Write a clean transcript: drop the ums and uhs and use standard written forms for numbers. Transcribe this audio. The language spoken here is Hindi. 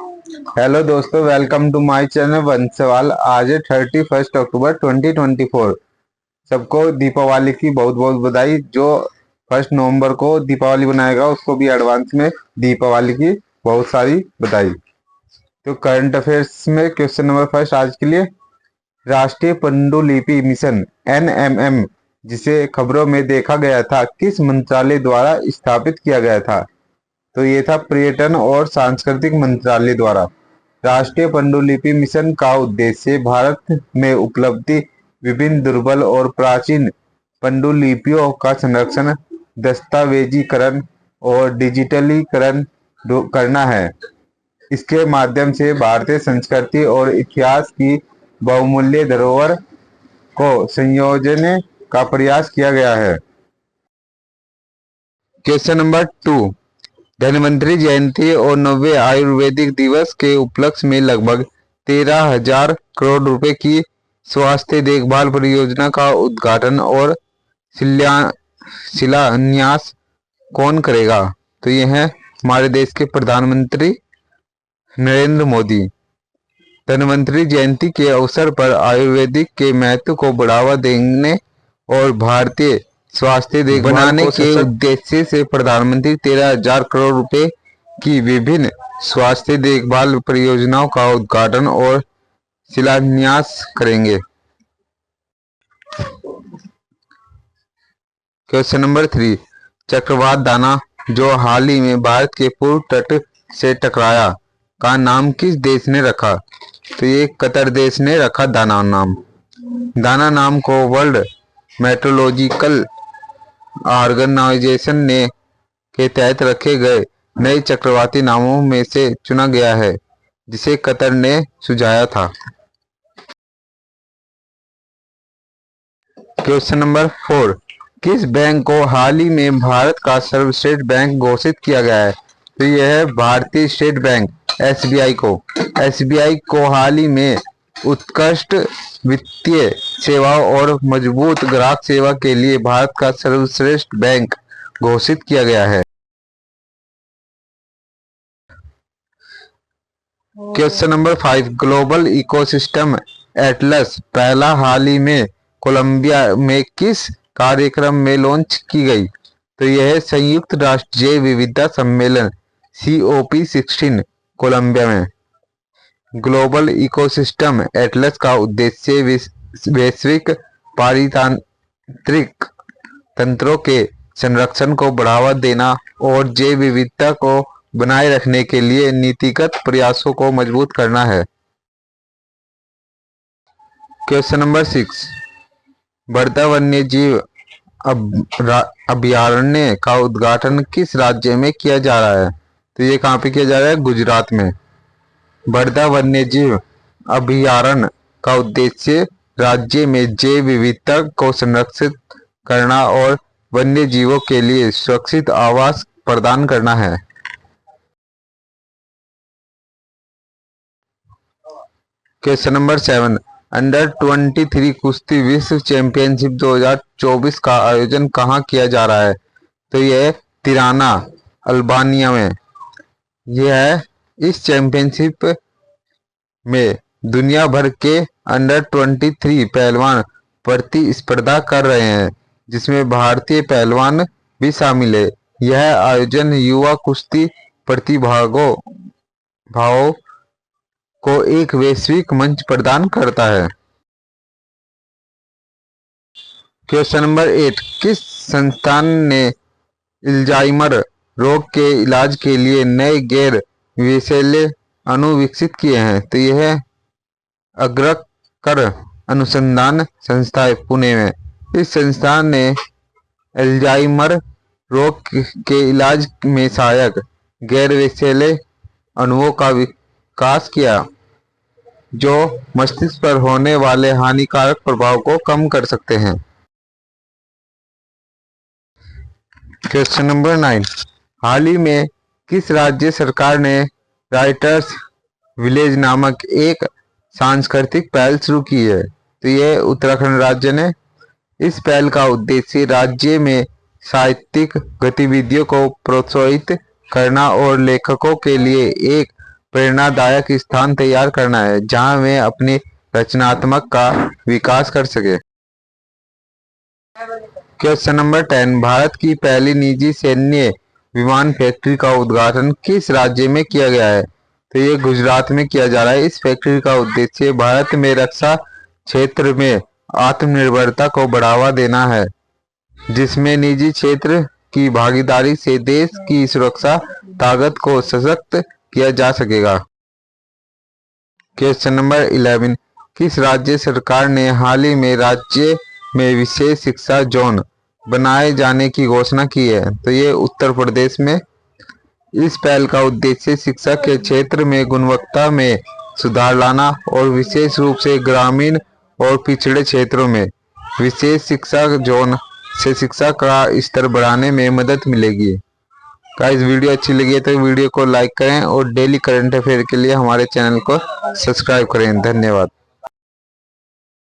हेलो दोस्तों, वेलकम टू माय चैनल वंश सवाल। आज है 31 अक्टूबर 2024। सबको दीपावली की बहुत बहुत बधाई। जो 1 नवंबर को दीपावली बनाएगा उसको भी एडवांस में दीपावली की बहुत सारी बधाई। तो करंट अफेयर्स में क्वेश्चन नंबर फर्स्ट आज के लिए, राष्ट्रीय पांडुलिपि मिशन NMM जिसे खबरों में देखा गया था, किस मंत्रालय द्वारा स्थापित किया गया था? तो ये था पर्यटन और सांस्कृतिक मंत्रालय द्वारा। राष्ट्रीय पांडुलिपि मिशन का उद्देश्य भारत में उपलब्ध विभिन्न दुर्लभ और प्राचीन पांडुलिपियों का संरक्षण, दस्तावेजीकरण और डिजिटलीकरण करना है। इसके माध्यम से भारतीय संस्कृति और इतिहास की बहुमूल्य धरोहर को संयोजने का प्रयास किया गया है। क्वेश्चन नंबर 2, धन्वंतरि जयंती और 90वें आयुर्वेदिक दिवस के उपलक्ष्य में लगभग 13,000 करोड़ रुपए की स्वास्थ्य देखभाल परियोजना का उद्घाटन और शिलान्यास कौन करेगा? तो ये है हमारे देश के प्रधानमंत्री नरेंद्र मोदी। धन्वंतरि जयंती के अवसर पर आयुर्वेदिक के महत्व को बढ़ावा देने और भारतीय स्वास्थ्य देखभाल बनाने के उद्देश्य से प्रधानमंत्री 13,000 करोड़ रुपए की विभिन्न स्वास्थ्य देखभाल परियोजनाओं का उद्घाटन और शिलान्यास करेंगे। क्वेश्चन नंबर 3, चक्रवात दाना जो हाल ही में भारत के पूर्व तट से टकराया का नाम किस देश ने रखा? तो ये कतर देश ने रखा दाना नाम। दाना नाम को वर्ल्ड मेट्रोलॉजिकल ऑर्गेनाइजेशन ने के तहत रखे गए नए चक्रवाती नामों में से चुना गया है, जिसे कतर ने सुझाया था। क्वेश्चन नंबर 4, किस बैंक को हाल ही में भारत का सर्वश्रेष्ठ बैंक घोषित किया गया है? तो यह है भारतीय स्टेट बैंक SBI को। SBI को हाल ही में उत्कृष्ट वित्तीय सेवाओं और मजबूत ग्राहक सेवा के लिए भारत का सर्वश्रेष्ठ बैंक घोषित किया गया है। Question number 5, global ecosystem Atlas पहला हाल ही में कोलंबिया में किस कार्यक्रम में लॉन्च की गई? तो यह है संयुक्त राष्ट्र जैव विविधता सम्मेलन COP16 कोलंबिया में। ग्लोबल इकोसिस्टम एटलस का उद्देश्य वैश्विक पारिस्थितिक तंत्रों के संरक्षण को बढ़ावा देना और जैव विविधता को बनाए रखने के लिए नीतिगत प्रयासों को मजबूत करना है। क्वेश्चन नंबर 6, वर्धा वन्यजीव अभयारण्य का उद्घाटन किस राज्य में किया जा रहा है? तो ये कहाँ पे किया जा रहा है? गुजरात में। वर्धा वन्यजीव अभयारण्य का उद्देश्य राज्य में जैव विविधता को संरक्षित करना और वन्य जीवों के लिए सुरक्षित आवास प्रदान करना है। क्वेश्चन नंबर 7, अंडर 23 कुश्ती विश्व चैंपियनशिप 2024 का आयोजन कहाँ किया जा रहा है? तो यह तिराना अल्बानिया में। यह है इस चैंपियनशिप में दुनिया भर के अंडर 23 पहलवान प्रतिस्पर्धा कर रहे हैं, जिसमें भारतीय पहलवान भी शामिल है। यह आयोजन युवा कुश्ती प्रतिभागियों को एक वैश्विक मंच प्रदान करता है। क्वेश्चन नंबर 8, किस संस्थान ने अल्जाइमर रोग के इलाज के लिए नए गैर विषैले अणु विकसित किए हैं? तो यह अग्रकर अनुसंधान संस्था है पुणे में। इस संस्थान ने अल्जाइमर रोग के इलाज में सहायक गैर विषैले अणुओं का विकास किया, जो मस्तिष्क पर होने वाले हानिकारक प्रभाव को कम कर सकते हैं। क्वेश्चन नंबर 9, हाल ही में किस राज्य सरकार ने राइटर्स विलेज नामक एक सांस्कृतिक पहल शुरू की है? तो यह उत्तराखंड राज्य ने। इस पहल का उद्देश्य राज्य में साहित्यिक गतिविधियों को प्रोत्साहित करना और लेखकों के लिए एक प्रेरणादायक स्थान तैयार करना है जहां वे अपनी रचनात्मक का विकास कर सके। क्वेश्चन नंबर 10, भारत की पहली निजी सैन्य विमान फैक्ट्री का उद्घाटन किस राज्य में किया गया है? तो ये गुजरात में किया जा रहा है। इस फैक्ट्री का उद्देश्य भारत में रक्षा क्षेत्र में आत्मनिर्भरता को बढ़ावा देना है, जिसमें निजी क्षेत्र की भागीदारी से देश की सुरक्षा ताकत को सशक्त किया जा सकेगा। क्वेश्चन नंबर 11, किस राज्य सरकार ने हाल ही में राज्य में विशेष शिक्षा जोन बनाए जाने की घोषणा की है? तो ये उत्तर प्रदेश में। इस पहल का उद्देश्य शिक्षा के क्षेत्र में गुणवत्ता में सुधार लाना और विशेष रूप से ग्रामीण और पिछड़े क्षेत्रों में विशेष शिक्षा जोन से शिक्षा का स्तर बढ़ाने में मदद मिलेगी। गाइस, वीडियो अच्छी लगी है तो वीडियो को लाइक करें और डेली करंट अफेयर के लिए हमारे चैनल को सब्सक्राइब करें। धन्यवाद।